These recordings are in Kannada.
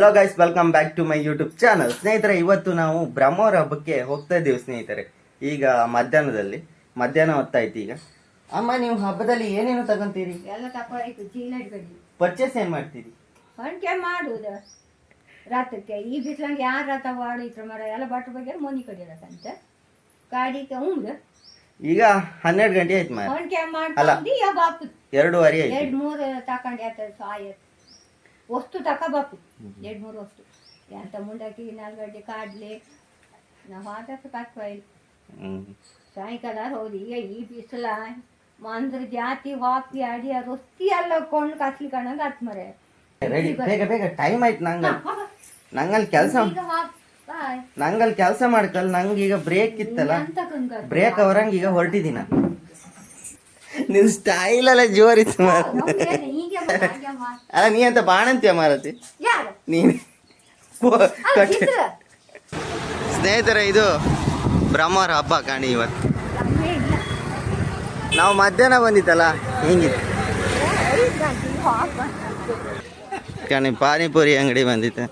Hello guys, welcome back to my YouTube channel. ಸ್ನೇಹಿತರೆ, ಇವತ್ತು ನಾವು ಬ್ರಹ್ಮವರ ಹಬ್ಬಕ್ಕೆ ಹೋಗ್ತಾ ಇದ್ದೀವಿ ಸ್ನೇಹಿತರೆ. ಈಗ ಮಧ್ಯಾಹ್ನ ಹೊತ್ತಾಯ್ತು. ಈಗ ಅಮ್ಮ, ನೀವು ಹಬ್ಬದಲ್ಲಿ ಏನೇನು ತಗೊಂತೀರಿ? ಎಲ್ಲ ತಗೊಳ್ಳಾಯ್ತು, ಚೀಲ ಇಟ್ಕೊಂಡು ಪರ್ಚೇಸ್ ಏನ್ ಮಾಡ್ತೀರಿ? ಹೊಂಕೆ ಮಾಡುದು ರಥಕ್ಕೆ. ಈ ಬಿಸಿಲಂಗೆ ಯಾರು ರಥ ಮಾಡಿತ್ರ ಮರ ಎಲ್ಲ ಬಟ್ಟ ಬಗ್ಗೆ ಮೊನ್ನಿ ಕಡಿಯಲಕ್ಕಂತ ಕಾಡಿಗೆ ಉಂಡು. ಈಗ 12 ಗಂಟೆ ಆಯ್ತು ಮಾರ. ಹೊಂಕೆ ಮಾಡ್ಕೊಂಡು ಯಾವ ಬಾಪು 2:30 ಆಯ್ತು. 2-3 ತಕೊಂಡು ಆಯ್ತದ ಸಾಯ ವಸ್ತು ತಗೋಬೇಕು. 2-3 ವಸ್ತು ಎಂತ ಮುಂಡಕ್ಕಿ 4 ಗಂಟೆ ಕಾಡ್ಲಿ ನಾವು ಆದಷ್ಟು ತಕ್ಕ ಇಲ್ಲ. ಸಾಯಂಕಾಲ ಹೋಗಿ ಈಗ ಈ ಬಿಸಿಲ ಮಂದ್ರ ಜಾತಿ ಹಾಕಿ ಅಡಿ ರೊಸ್ತಿ ಎಲ್ಲ ಕೊಂಡು ಕತ್ಲಿ ಕಣಂಗ ಹತ್ ಮರೆ ರೆಡಿ, ಬೇಗ ಟೈಮ್ ಆಯ್ತು. ನಂಗಲ್ಲಿ ಕೆಲಸ ಮಾಡ್ಕಲ್. ನಂಗೆ ಈಗ ಬ್ರೇಕ್ ಇತ್ತಲ್ಲ, ಬ್ರೇಕ್ ಅವರಂಗ ಈಗ ಹೊರಟಿದ್ದೀನ. ನಿನ್ ಸ್ಟೈಲ್ ಎಲ್ಲ ಜೋರಿತ್ತು ಅಲ್ಲ. ನೀ ಅಂತ ಬಾಣಂತಿಯ ಮಾರತಿ ನೀನು. ಸ್ನೇಹಿತರೆ, ಇದು ಬ್ರಹ್ಮವರ ಹಬ್ಬ ಕಾಣಿ. ಇವತ್ತು ನಾವು ಮಧ್ಯಾಹ್ನ ಬಂದಿತ್ತಲ್ಲ, ಹಿಂಗಿತ್ತು ಕಾಣಿ. ಪಾನಿಪುರಿ ಅಂಗಡಿ ಬಂದಿತ್ತು,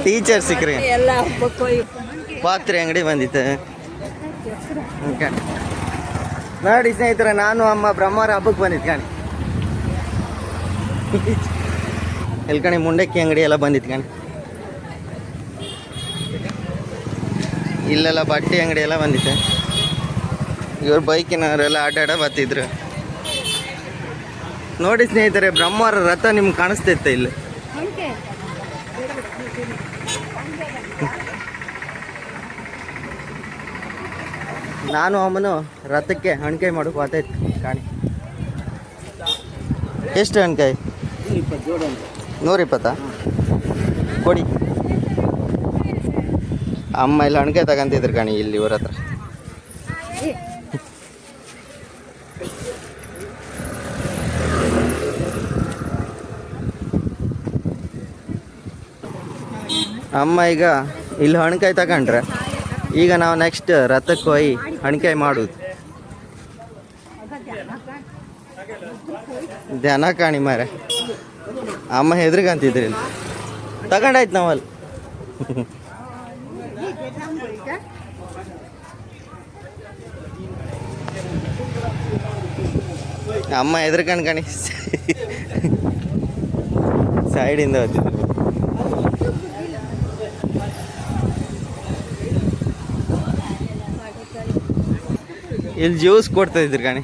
ಟೀಚರ್ ಸಿಕ್ಕ್ರಿ, ಪಾತ್ರೆ ಅಂಗಡಿ ಬಂದಿತ್ತು. ನೋಡಿ ಸ್ನೇಹಿತರೆ, ನಾನು ಅಮ್ಮ ಬ್ರಹ್ಮವರ ಹಬ್ಬಕ್ಕೆ ಬಂದಿತ್ತು ಕಾಣಿ. ಎಲ್ಲಿ ಕಣಿ ಮುಂಡಕ್ಕಿ ಅಂಗಡಿ ಎಲ್ಲ ಬಂದಿತ್ತು ಕಾಣಿ. ಇಲ್ಲೆಲ್ಲ ಬಟ್ಟೆ ಅಂಗಡಿ ಎಲ್ಲ ಬಂದಿತ್ತು. ಇವ್ರು ಬೈಕಿನವರೆಲ್ಲ ಆಟಾಡ ಬರ್ತಿದ್ರು. ನೋಡಿ ಸ್ನೇಹಿತರೆ, ಬ್ರಹ್ಮವರ ರಥ ನಿಮ್ಗೆ ಕಾಣಿಸ್ತಿತ್ತ ಇಲ್ಲಿ? ನಾನು ಅಮ್ಮನು ರಥಕ್ಕೆ ಹಣ್ಕಾಯಿ ಮಾಡೋಕೆ ಹೋಗ್ತಾಯಿತ್ತು ಕಾಣಿ. ಎಷ್ಟು ಹಣ್ಕಾಯಿ? 120 ಕೊಡಿ. ಅಮ್ಮ ಇಲ್ಲಿ ಹಣ್ಕಾಯಿ ತಗೊಂತಿದ್ರು ಕಾಣಿ, ಇಲ್ಲಿ ಇವ್ರ ಹತ್ರ. ಅಮ್ಮ ಈಗ ಇಲ್ಲಿ ಹಣ್ಕಾಯಿ ತಗೊಂಡ್ರೆ ಈಗ ನಾವು ನೆಕ್ಸ್ಟ್ ರಥಕ್ಕೆ ಹೋಗಿ ಹಣ್ಕಾಯಿ ಮಾಡೋದು. ದನ ಕಾಣಿ ಮಾರೆ. ಅಮ್ಮ ಹೆದ್ರಿಗಂತಿದ್ರಿ ಇಲ್ಲಿ ತಗೊಂಡಾಯ್ತು ನಾವಲ್ಲಿ. ಅಮ್ಮ ಹೆದ್ರಕಂಡು ಕಾಣಿ, ಸೈಡಿಂದ ಹೋಗ್ತಿದ್ರು. ಇಲ್ಲಿ ಜ್ಯೂಸ್ ಕೊಡ್ತಾ ಇದ್ರು ಕಾಣಿ.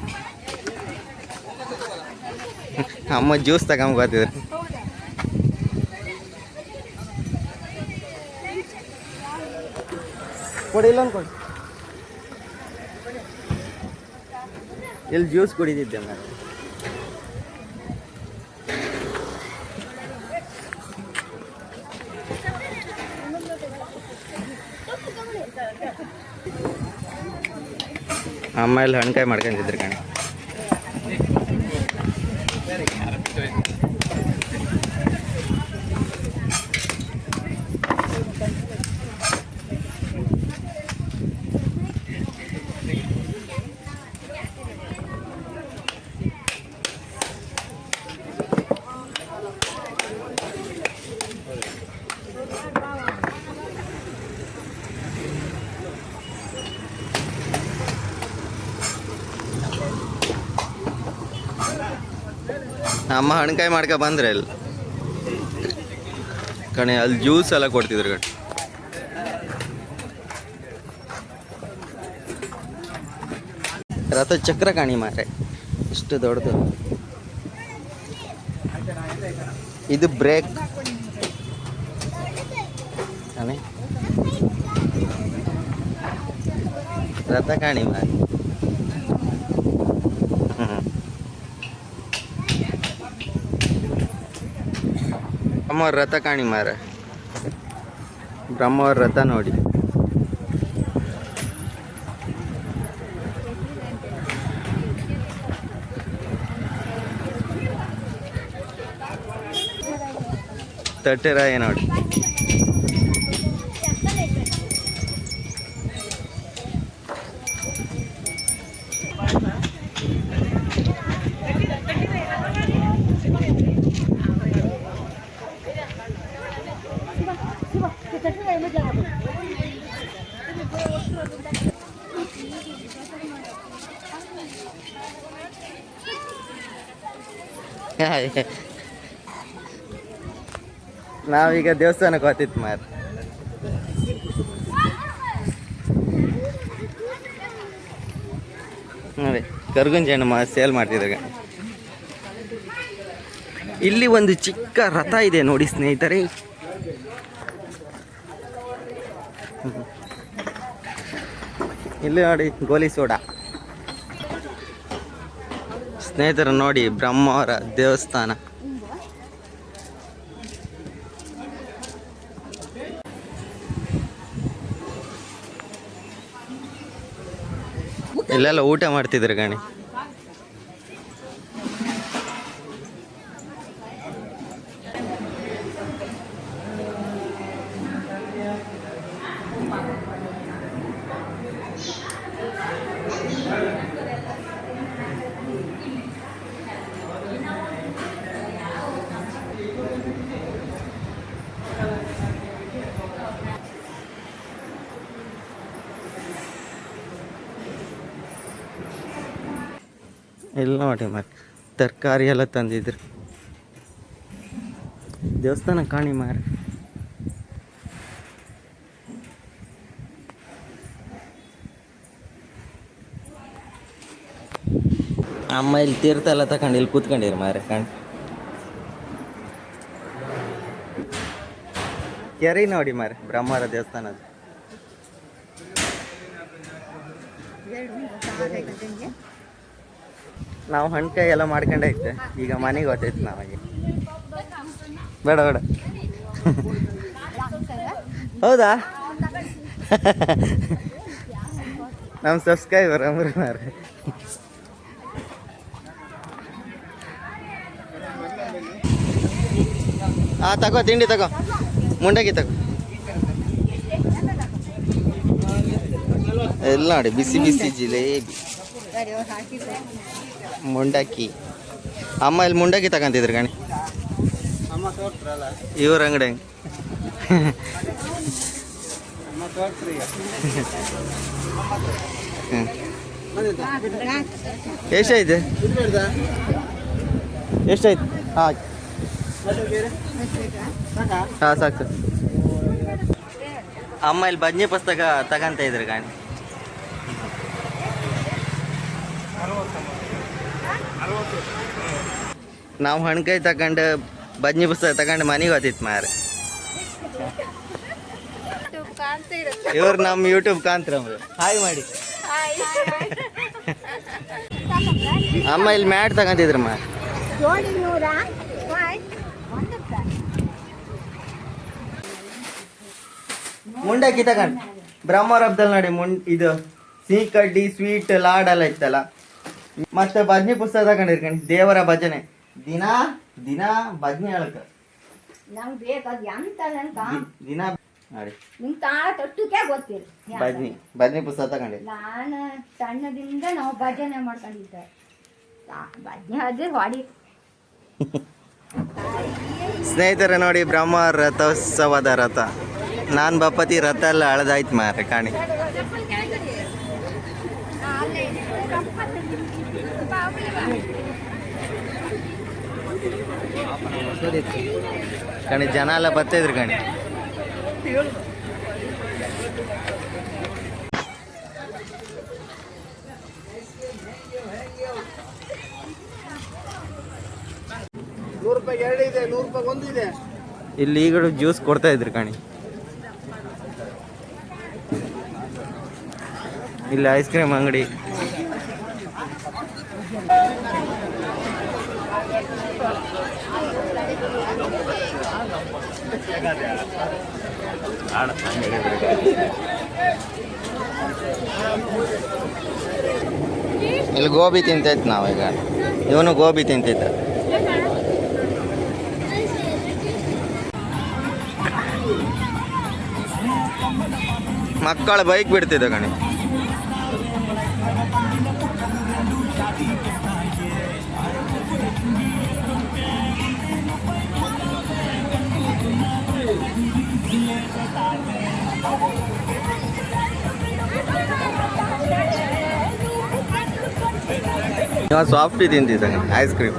ಅಮ್ಮ ಜ್ಯೂಸ್ ತಗೊಂಬತ್ತಿದ್ರು. ಕೊಡಿ, ಇಲ್ಲೊಂದು ಕೊಡಿ. ಇಲ್ಲಿ ಜ್ಯೂಸ್ ಕುಡಿದಿದ್ದೆ ನಾನು. ಅಮ್ಮ ಇಲ್ಲಿ ಹಣ್ಕಾಯಿ ಮಾಡ್ಕೊಂಡಿದ್ರು ಕಣೆ. ಅಮ್ಮ ಹಣ್ಕಾಯಿ ಮಾಡ್ಕೊ ಬಂದ್ರೆ ಅಲ್ಲಿ ಕಣೆ, ಅಲ್ಲಿ ಜ್ಯೂಸ್ ಎಲ್ಲ ಕೊಡ್ತಿದ್ರು ಕಣೆ. ರಥ ಚಕ್ರ ಕಾಣಿ ಮಾರೆ, ಇಷ್ಟು ದೊಡ್ಡದು. ಇದು ಬ್ರೇಕ್ ಕಣೆ. ರಥ ಕಾಣಿ ಮಾರೆ. ಬ್ರಹ್ಮವರ ರಥ ಕಾಣಿ ಮಾರ. ಬ್ರಹ್ಮವರ ರಥ ನೋಡಿ. ತಟ್ಟೆರಾಯ ನೋಡಿ. ನಾವೀಗ ದೇವಸ್ಥಾನಕ್ಕೆ ಹೋಗ್ತಿತ್ತು ಮಾರ. ನೋಡಿ ಕರ್ಗುಂಜಣ್ಣ ಸೇಲ್ ಮಾಡ್ತಿದ್ದಾಗ ಇಲ್ಲಿ ಒಂದು ಚಿಕ್ಕ ರಥ ಇದೆ ನೋಡಿ ಸ್ನೇಹಿತರೆ. ಇಲ್ಲಿ ನೋಡಿ ಗೋಲಿ ಸೋಡಾ. ಸ್ನೇಹಿತರು ನೋಡಿ ಬ್ರಹ್ಮಾವರ ದೇವಸ್ಥಾನ. ಇಲ್ಲೆಲ್ಲ ಊಟ ಮಾಡ್ತಿದ್ರು ಗಣಿ. ಇಲ್ಲ ನೋಡಿ ಮಾರಿ ತರಕಾರಿ ಎಲ್ಲ ತಂದಿದ್ರು. ದೇವಸ್ಥಾನ ಕಾಣಿ ಮಾರಿ. ಅಮ್ಮ ಇಲ್ಲಿ ತೀರ್ಥ ಎಲ್ಲ ತಗೊಂಡು ಇಲ್ಲಿ ಕೂತ್ಕೊಂಡಿರಿ ಮಾರಿ ಕಾಣಿ. ಕೆರೆ ನೋಡಿ ಮಾರಿ ಬ್ರಹ್ಮಾವರ ದೇವಸ್ಥಾನ. ನಾವು ಹಣ್ಕಾಯಿ ಎಲ್ಲ ಮಾಡ್ಕೊಂಡೈತೆ. ಈಗ ಮನೆಗೆ ಹೋಗ್ತೈತೆ ನಾವಾಗಿ. ಬೇಡ ಬೇಡ. ಹೌದಾ? ನಮ್ಮ ಸಬ್ಸ್ಕ್ರೈಬರ್ ಅಮ್ರನಾರ. ತಗೋ ತಿಂಡಿ ತಗೋ, ಮುಂಡಗಿ ತಗೋ. ಎಲ್ಲ ನೋಡಿ ಬಿಸಿ ಬಿಸಿ ಜಿಲೇಬಿ, ಮುಂಡಕ್ಕಿ. ಅಮ್ಮ ಇಲ್ಲಿ ಮುಂಡಕ್ಕಿ ತಗೊಂತಿದ್ರು ಗಣಿ. ಇವ್ರ ಅಂಗಡಿ ಎಷ್ಟಾಯ್ತು? ಎಷ್ಟಾಯ್ತು? ಹಾಂ ಹಾಂ ಸಾಕು. ಅಮ್ಮ ಇಲ್ಲಿ ಬಜ್ನಿ ಪುಸ್ತಕ ತಗೊಂತ ಇದ್ರು ಗಾಣಿ. ನಾವು ಹಣ್ಕಾಯಿ ತಗೊಂಡು ಬಜ್ನಿ ಪುಸ್ತಕ ತಗೊಂಡು ಮನೆಗೆ ಹೋಗ್ತಿತ್ತು ಮಾರ. ಇವ್ರು ನಮ್ಮ ಯೂಟ್ಯೂಬ್ ಕಾಂತ್ರ ಹಾಯ್ ಮಾಡಿ. ಅಮ್ಮ ಇಲ್ಲಿ ಮ್ಯಾಟ್ ತಗೊಂತಿದ್ರು ಮಾರ. ಮುಂಡಕ್ಕಿ ತಗೊಂಡು ಬ್ರಹ್ಮವರ ಹಬ್ಬದಲ್ಲಿ ನೋಡಿ ಇದು ಸಿಹಿ ಕಡ್ಡಿ ಸ್ವೀಟ್ ಲಾಡೆಲ್ಲ ಇತ್ತಲ್ಲ. ಮತ್ತೆ ಭಜನೆ ಪುಸ್ತಕ ತಗೊಂಡಿರ್ಕಣಿ. ದೇವರ ಭಜನೆ ದಿನಾ ದಿನಾ ಭಜನೆ ಹೇಳಕ ನಂಗೆ ಬೇಕಾದ ಎಂತ ದಿನ ನೋಡಿ ನಿಮ್ ತೊಟ್ಟುಕೆ ಗೊತ್ತಿಲ್ಲ. ಭಜನೆ ಪುಸ್ತಕ ತಗೊಂಡಿ. ನಾನು ಸಣ್ಣದಿಂದ ನಾವು ಭಜನೆ ಮಾಡ್ಕೊಂಡಿದ್ದೆ. ಭಜನೆ ಆದ್ರೆ ಹೊಡಿ. ಸ್ನೇಹಿತರೆ ನೋಡಿ ಬ್ರಹ್ಮವರ ರಥೋತ್ಸವದ ರಥ. ನಾನು ಬಪ್ಪತಿ ರಥ ಎಲ್ಲ ಹಳದಾಯ್ತು ಮಾರ ಕಾಣಿ. ಕಣಿ ಜನ ಎಲ್ಲ ಬರ್ತಿದ್ರು ಕಣಿ. ಇಲ್ಲಿ ಈಗ ಜ್ಯೂಸ್ ಕೊಡ್ತಾ ಇದ್ರು ಕಣಿ. ಇಲ್ಲಿ ಐಸ್ ಕ್ರೀಮ್ ಅಂಗಡಿ. ಇಲ್ಲಿ ಗೋಬಿ ತಿಂತೈತ್ ನಾವೀಗ. ಇವನು ಗೋಬಿ ತಿಂತಿದ್ದ. ಮಕ್ಕಳ ಬೈಕ್ ಬಿಡ್ತಿದ್ದ ಕಣಿ. ಸಾಫ್ಟಿ ತಿಂತಿದ್ದ ಐಸ್ ಕ್ರೀಮ್.